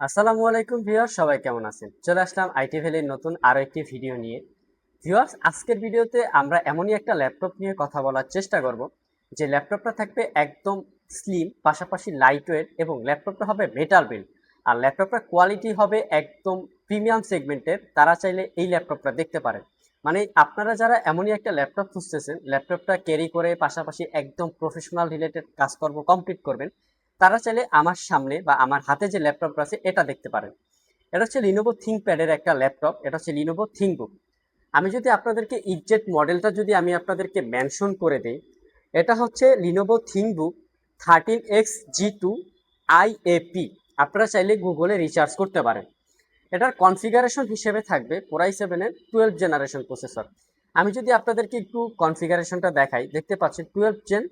আসসালামু আলাইকুম ভিউয়ার্স, সবাই কেমন আছেন? চলে আসলাম আইটি ভ্যালির নতুন আরো একটি ভিডিও নিয়ে। ভিউয়ার্স, আজকের ভিডিওতে আমরা এমনই একটা ল্যাপটপ নিয়ে কথা বলার চেষ্টা করব যে ল্যাপটপটা থাকবে একদম স্লিম, পাশাপাশি লাইট ওয়েট এবং ল্যাপটপটা হবে মেটাল বিল্ড। আর ল্যাপটপটার কোয়ালিটি হবে একদম প্রিমিয়াম সেগমেন্টের। তারা চাইলে এই ল্যাপটপটা দেখতে পারেন। মানে আপনারা যারা এমনই একটা ল্যাপটপ খুঁজতেছেন, ল্যাপটপটা ক্যারি করে পাশাপাশি একদম প্রফেশনাল রিলেটেড কাজকর্ম কমপ্লিট করবেন, তারা চাইলে আমার সামনে বা আমার হাতে যে ল্যাপটপটা আছে এটা দেখতে পারেন। এটা হচ্ছে লিনোভো থিংকপ্যাডের একটা ল্যাপটপ। এটা হচ্ছে লিনোভো থিংকবুক। আমি যদি আপনাদেরকে এক্সাক্ট মডেলটা যদি আমি আপনাদেরকে মেনশন করে দিই, এটা হচ্ছে লিনোভো থিংকবুক 13X G2 IAP। আপনারা চাইলে গুগলে রিসার্চ করতে পারেন। এটার কনফিগারেশন হিসেবে থাকবে কোরাই 7-এর 12 জেনারেশন প্রসেসর। আমি যদি আপনাদেরকে একটু কনফিগারেশনটা দেখাই, দেখতে পাচ্ছেন 12 জেন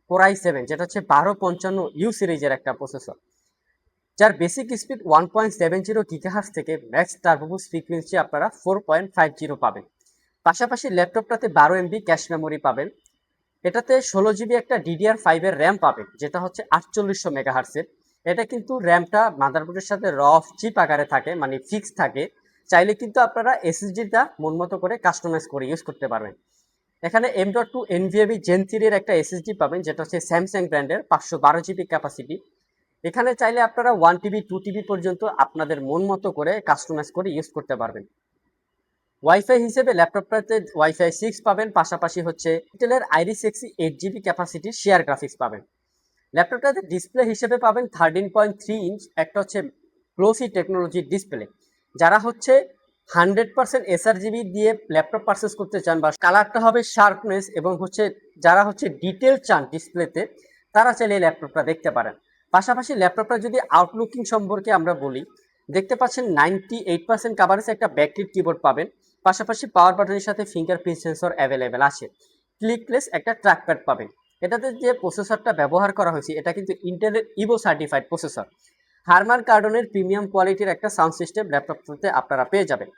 কোরাই 7, যেটা হচ্ছে 1255 ইউ সিরিজের একটা প্রসেসর, যার বেসিক স্পিড 1.70 গিগাহার্টজ থেকে ম্যাক্স টার্বোবুস্ট ফ্রিকোয়েন্সি আপনারা 4.50 পাবেন। পাশাপাশি ল্যাপটপটাতে 12 MB ক্যাশ মেমোরি পাবেন। এটাতে 16 GB একটা DDR5 এর র্যাম পাবেন, যেটা হচ্ছে 4800 মেগাহার্টসের। এটা কিন্তু র্যামটা মাদারবোর্ডের সাথে চিপ আকারে থাকে, মানে ফিক্স থাকে। চাইলে কিন্তু আপনারা এসএসডিটা মন মতো করে কাস্টমাইজ করে ইউজ করতে পারবেন। এখানে M.2 NVMe Gen 3 এর একটা এসএসডি পাবেন, যেটা হচ্ছে স্যামসাং ব্র্যান্ডের, 512 GB ক্যাপাসিটি। এখানে চাইলে আপনারা 1 TB 2 TB পর্যন্ত আপনাদের মন মতো করে কাস্টমাইজ করে ইউজ করতে পারবেন। ওয়াইফাই হিসেবে ল্যাপটপটাতে ওয়াইফাই 6 পাবেন, পাশাপাশি হচ্ছে ইন্টেলের আইরিস এক্সি 8 GB ক্যাপাসিটির শেয়ার গ্রাফিক্স পাবেন। ল্যাপটপটাতে ডিসপ্লে হিসেবে পাবেন 13.3 ইঞ্চ একটা হচ্ছে গ্লোসি টেকনোলজির ডিসপ্লে। যারা হচ্ছে 100% এসআরজিবি দিয়ে ল্যাপটপ পারচেস করতে চান বা কালারটা হবে শার্পনেস এবং হচ্ছে যারা হচ্ছে ডিটেল চান ডিসপ্লেতে, তারা চাইলে এই ল্যাপটপটা দেখতে পারেন। পাশাপাশি ল্যাপটপটা যদি আউটলুকিং সম্পর্কে আমরা বলি, দেখতে পাচ্ছেন 98% কাভারেজ একটা ব্যাকলিট কিবোর্ড পাবেন। পাশাপাশি পাওয়ার বাটনের সাথে ফিঙ্গারপ্রিন্ট সেন্সর অ্যাভেলেবেল আছে। ক্লিকলেস একটা ট্র্যাকপ্যাড পাবেন। এটাতে যে প্রসেসরটা ব্যবহার করা হয়েছে এটা কিন্তু ইন্টেলের ইভো সার্টিফাইড প্রসেসর। হারমান কার্ডনের প্রিমিয়াম কোয়ালিটির একটা সাউন্ড সিস্টেম ল্যাপটপটাতে আপনারা পেয়ে যাবেন।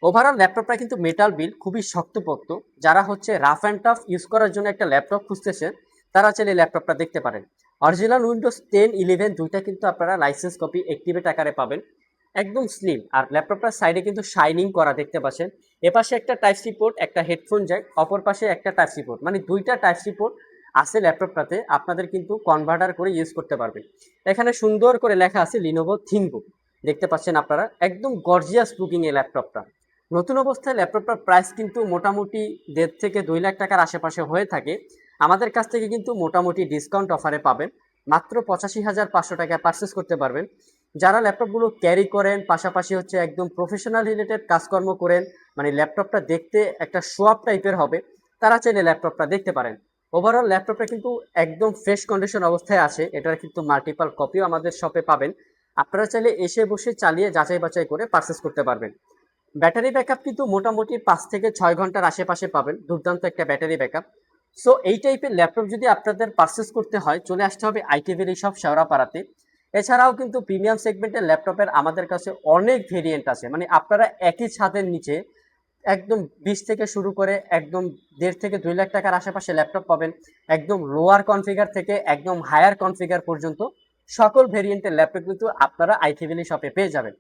ওভারঅল ল্যাপটপটা কিন্তু মেটাল বিল্ড, খুবই শক্তপোক্ত। যারা হচ্ছে রাফ অ্যান্ড টাফ ইউজ করার জন্য একটা ল্যাপটপ খুঁজতেছেন, তারা চাইলে ল্যাপটপটা দেখতে পারেন। অরিজিনাল উইন্ডোজ 10, 11 দুইটা কিন্তু আপনারা লাইসেন্স কপি অ্যাক্টিভেট আকারে পাবেন। একদম স্লিম, আর ল্যাপটপটার সাইডে কিন্তু শাইনিং করা দেখতে পাচ্ছেন। এপাশে একটা টাইপ সি পোর্ট, একটা হেডফোন জ্যাক, অপর পাশে একটা টাইপ সি পোর্ট, মানে দুইটা টাইপ সি পোর্ট আছে ল্যাপটপটাতে। আপনাদের কিন্তু কনভার্টার করে ইউজ করতে পারবেন। এখানে সুন্দর করে লেখা আছে লিনোভো থিংকবুক, দেখতে পাচ্ছেন আপনারা। একদম গর্জিয়াস লুকিং এই ল্যাপটপটা। নতুন অবস্থায় ল্যাপটপটার প্রাইস কিন্তু মোটামুটি 1.5 থেকে 2 লাখ টাকার আশেপাশে হয়ে থাকে। আমাদের কাছ থেকে কিন্তু মোটামুটি ডিসকাউন্ট অফারে পাবেন, মাত্র 85,500 টাকায় পারচেস করতে পারবেন। যারা ল্যাপটপগুলো ক্যারি করেন, পাশাপাশি হচ্ছে একদম প্রফেশনাল রিলেটেড কাজকর্ম করেন, মানে ল্যাপটপটা দেখতে একটা শো আপ টাইপের হবে, তারা চাইলে ল্যাপটপটা দেখতে পারেন। ওভারঅল ল্যাপটপটা কিন্তু একদম ফ্রেশ কন্ডিশন অবস্থায় আছে। এটার কিন্তু মাল্টিপাল কপিও আমাদের শপে পাবেন। আপনারা চাইলে এসে বসে চালিয়ে যাচাই বাছাই করে পারচেস করতে পারবেন। ব্যাটারি ব্যাকআপ কিন্তু মোটামুটি 5 থেকে 6 ঘন্টার আশেপাশে পাবেন। দুর্দান্ত একটা ব্যাটারি ব্যাকআপ। সো এই টাইপের ল্যাপটপ যদি আপনাদের পারচেস করতে হয়, চলে আসতে হবে আইটি ভ্যালি শপ শেওড়াপাড়াতে। এছাড়াও কিন্তু প্রিমিয়াম সেগমেন্টের ল্যাপটপের আমাদের কাছে অনেক ভেরিয়েন্ট আছে। মানে আপনারা একই ছাদের নিচে একদম 20 থেকে শুরু করে একদম 1.5 থেকে 2 লাখ টাকার আশেপাশে ল্যাপটপ পাবেন। একদম লোয়ার কনফিগার থেকে একদম হায়ার কনফিগার পর্যন্ত সকল ভেরিয়েন্টের ল্যাপটপ কিন্তু আপনারা আইটি ভ্যালি শপে পেয়ে যাবেন।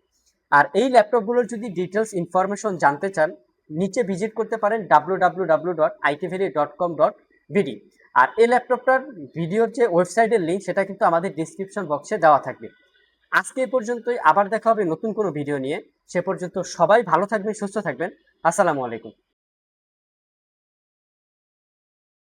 আর এই ল্যাপটপগুলোর যদি ডিটেলস ইনফরমেশন জানতে চান, নিচে ভিজিট করতে পারেন www.itvalley.com.bd। আর এই ল্যাপটপটার ভিডিওর যে ওয়েবসাইটের লিঙ্ক, সেটা কিন্তু আমাদের ডিসক্রিপশন বক্সে দেওয়া থাকবে। আজকে এই পর্যন্তই, আবার দেখা হবে নতুন কোনো ভিডিও নিয়ে। সে পর্যন্ত সবাই ভালো থাকবেন, সুস্থ থাকবেন। আসসালামু আলাইকুম।